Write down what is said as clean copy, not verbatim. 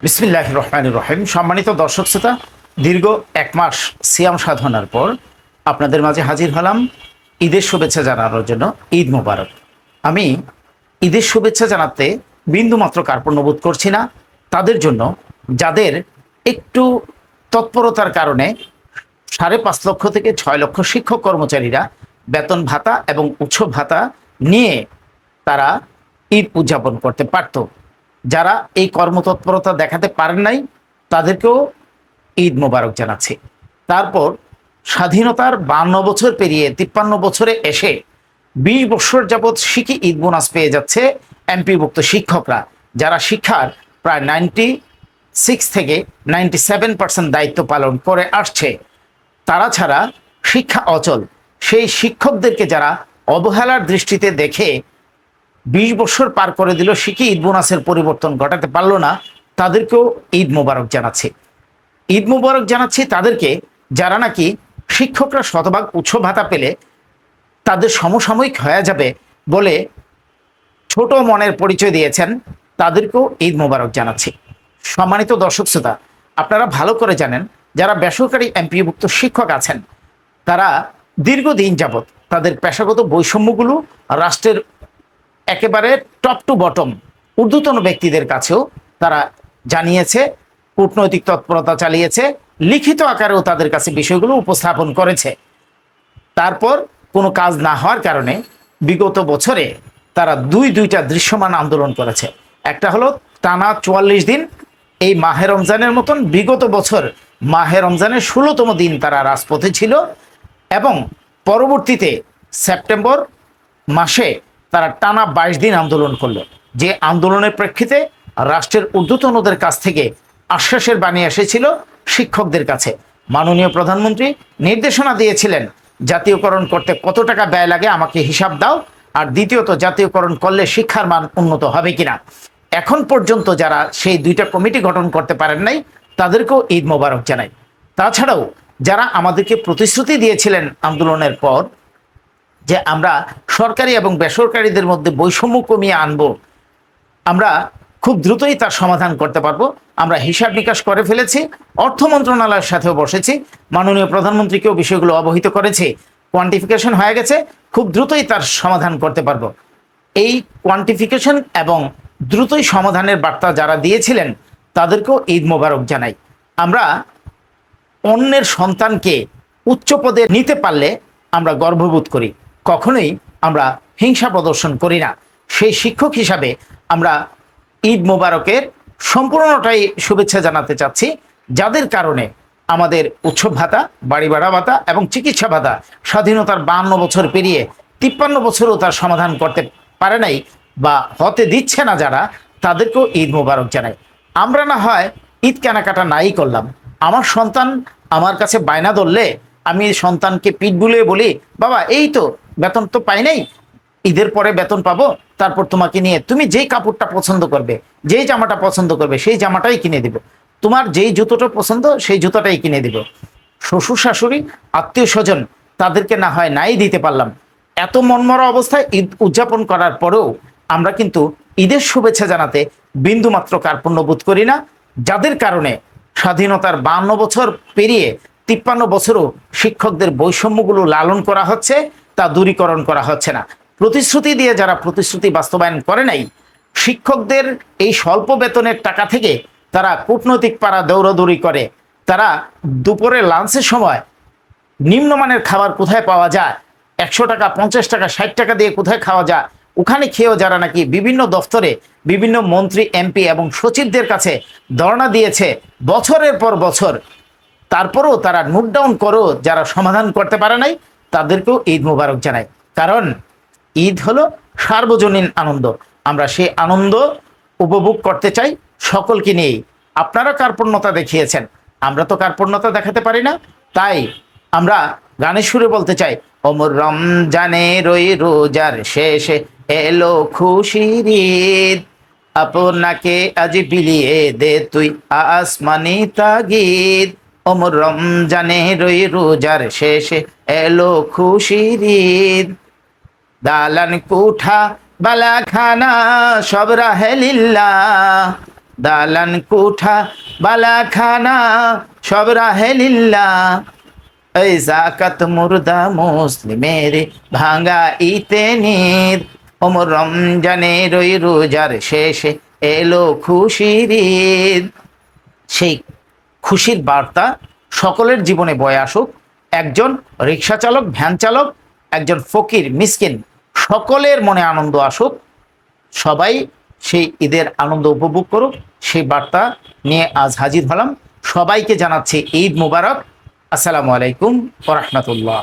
বিসমিল্লাহির রহমানির রহিম। সম্মানিত দর্শক শ্রোতা, দীর্ঘ এক মাস সিয়াম সাধনার পর আপনাদের মাঝে হাজির হলাম ঈদের শুভেচ্ছা জানানোর জন্য। ঈদ মোবারক। আমি ঈদের শুভেচ্ছা জানাতে বিন্দুমাত্র কার্পণ্যবোধ করছি না তাদের জন্য যাদের একটু তৎপরতার কারণে 5.5 লক্ষ থেকে 6 লক্ষ শিক্ষক কর্মচারীরা বেতন ভাতা এবং উৎসব ভাতা নিয়ে তারা ঈদ উদযাপন করতে পারত। যারা এই কর্মতৎপরতা দেখাতে পারেন নাই তাদেরকেও ঈদ মোবারক জানাচ্ছি। তারপর স্বাধীনতার 52 বছর পেরিয়ে 53 বছরে এসে 20 বছর যাবৎ শিখি ঈদ বোনাস পেয়ে যাচ্ছে এমপিভুক্ত শিক্ষকরা, যারা শিক্ষার প্রায় 96 থেকে 97% দায়িত্ব পালন করে আসছে। তারা ছাড়া শিক্ষা অচল। সেই শিক্ষকদেরকে যারা অবহেলার দৃষ্টিতে দেখে 20 বছর পার করে দিল, শিখি ঈদ বোনাসের পরিবর্তন ঘটাতে পারলো না, তাদেরকেও ঈদ মোবারক জানাচ্ছি। ঈদ মোবারক জানাচ্ছি তাদেরকে যারা নাকি শিক্ষকরা শতভাগ উৎসব ভাতা পেলে তাদের সমসাময়িক হয়ে যাবে বলে ছোট মনের পরিচয় দিয়েছেন, তাদেরকেও ঈদ মোবারক জানাচ্ছি। সম্মানিত দর্শক শ্রোতা, আপনারা ভালো করে জানেন যারা বেসরকারি এমপিভুক্ত শিক্ষক আছেন তারা দীর্ঘদিন যাবৎ তাদের পেশাগত বৈষম্যগুলো রাষ্ট্রের একেবারে টপ টু বটম ঊর্ধ্বতন ব্যক্তিদের কাছেও তারা জানিয়েছে, কূটনৈতিক তৎপরতা চালিয়েছে, লিখিত আকারেও তাদের কাছে বিষয়গুলো উপস্থাপন করেছে। তারপর কোনো কাজ না হওয়ার কারণে বিগত বছরে তারা দুইটা দৃশ্যমান আন্দোলন করেছে। একটা হলো টানা 44 দিন এই মাহে রমজানের মতন, বিগত বছর মাহে রমজানের 16তম দিন তারা রাজপথে ছিল, এবং পরবর্তীতে সেপ্টেম্বর মাসে তারা টানা 22 দিন আন্দোলন করলো। যে আন্দোলনের প্রেক্ষিতে রাষ্ট্রের ঊর্ধ্বতনদের কাছ থেকে আশ্বাসের বাণী এসেছিল শিক্ষকদের কাছে। মাননীয় প্রধানমন্ত্রী নির্দেশনা দিয়েছিলেন, জাতীয়করণ করতে কত টাকা ব্যয় লাগে আমাকে হিসাব দাও, আর দ্বিতীয়ত জাতীয়করণ করলে শিক্ষার মান উন্নত হবে কিনা। এখন পর্যন্ত যারা সেই দুইটা কমিটি গঠন করতে পারেন নাই তাদেরকেও ঈদ মোবারক জানাই। তাছাড়াও যারা আমাদেরকে প্রতিশ্রুতি দিয়েছিলেন আন্দোলনের পর যে আমরা সরকারি এবং বেসরকারিদের মধ্যে বৈষম্য কমিয়ে আনব, আমরা খুব দ্রুতই তার সমাধান করতে পারবো। আমরা হিসাব নিকাশ করে ফেলেছি, অর্থ মন্ত্রণালয়ের সাথেও বসেছি, মাননীয় প্রধানমন্ত্রীকেও বিষয়গুলো অবহিত করেছি, কোয়ান্টিফিকেশন হয়ে গেছে, খুব দ্রুতই তার সমাধান করতে পারবো। এই কোয়ান্টিফিকেশন এবং দ্রুতই সমাধানের বার্তা যারা দিয়েছিলেন তাদেরকেও ঈদ মোবারক জানাই। আমরা অন্যের সন্তানকে উচ্চ পদে নিতে পারলে আমরা গর্ববোধ করি, কখনোই আমরা হিংসা প্রদর্শন করি না। সেই শিক্ষক হিসাবে আমরা ঈদ মোবারকের সম্পূর্ণটাই শুভেচ্ছা জানাতে চাচ্ছি, যাদের কারণে আমাদের উৎসব ভাতা, বাড়ি ভাড়া ভাতা এবং চিকিৎসা ভাতা স্বাধীনতার 52 বছর পেরিয়ে 53 বছরও তার সমাধান করতে পারে নাই বা হতে দিচ্ছে না যারা, তাদেরকেও ঈদ মোবারক জানাই। আমরা না হয় ঈদ কেনাকাটা নাই করলাম, আমার সন্তান আমার কাছে বায়না ধরলে আমি সন্তানকে পিঠ বুলিয়ে বলি, বাবা এই তো বেতন তো পাই নাই, ঈদের পরে বেতন পাবো, তারপর তোমাকে নিয়ে তুমি যেই কাপড়টা পছন্দ করবে, যেই জামাটা পছন্দ করবে সেই জামাটাই কিনে দিব, তোমার যেই জুতোটা পছন্দ সেই জুতোটাই কিনে দিব। শ্বশুর শাশুড়ি আত্মীয় স্বজন তাদেরকে না হয় নাই দিতে পারলাম। এত মনমরা অবস্থায় ঈদ উদযাপন করার পরেও আমরা কিন্তু ঈদের শুভেচ্ছা জানাতে বিন্দুমাত্র কার্পণ্য বোধ করি না, যাদের কারণে স্বাধীনতার 52 বছর পেরিয়ে 53 বছরও শিক্ষকদের বৈষম্যগুলো লালন করা হচ্ছে, তা দূরীকরণ করা হচ্ছে না। প্রতিশ্রুতি দিয়ে যারা প্রতিশ্রুতি বাস্তবায়ন করে নাই, শিক্ষকদের এই স্বল্প বেতনের টাকা থেকে তারা কূটনৈতিক পাড়া দৌড়াদৌড়ি করে, তারা দুপুরে লাঞ্চের সময় নিম্নমানের খাবার কোথায় পাওয়া যায়, 100 টাকা 50 টাকা 60 টাকা দিয়ে কোথায় খাওয়া যায়, ওখানে খেয়েও যারা নাকি বিভিন্ন দফতরে বিভিন্ন মন্ত্রী এমপি এবং সচিবদের কাছে ধর্ণা দিয়েছে বছরের পর বছর, তারপরেও তারা নোট ডাউন করেও যারা সমাধান করতে পারে নাই, তাদেরকেও ঈদ মোবারক জানাই। কারণ ঈদ হলো সার্বজনীন আনন্দ, আমরা সেই আনন্দ উপভোগ করতে চাই সকলকে নিয়েই। আপনারা কার্পণ্যতা দেখিয়েছেন, আমরা তো কার্পণ্যতা দেখাতে পারি না, তাই আমরা গানের সুরে বলতে চাই, ওমর রমজানের ওই রোজার শেষে এলো খুশির ঈদ, আপনাকে আজ বিলিয়ে দে তুই আসমানি তাগিদ। ওমর রমজানের ওই রোজার শেষে এলো খুশির ঈদ, দালান কুঠা বালাখানা সব রাহে লিল্লাহ, দালান কুঠা বালাখানা সব রাহে লিল্লাহ, এই জাকাত মুর্দা মুসলিমের ভাঙা ইতে নিদ, ওমর রমজানের ওই রোজার শেষে এলো খুশির ঈদ। সেই খুশির বার্তা সকলের জীবনে বয়ে আসুক। একজন রিক্সা চালক, ভ্যান চালক, একজন ফকির, মিসকিন, সকলের মনে আনন্দ আসুক। সবাই সেই ঈদের আনন্দ উপভোগ করুক, সেই বার্তা নিয়ে আজ হাজির হলাম। সবাইকে জানাচ্ছি ঈদ মুবারক। আসসালামু আলাইকুম ওয়া রাহমাতুল্লাহ।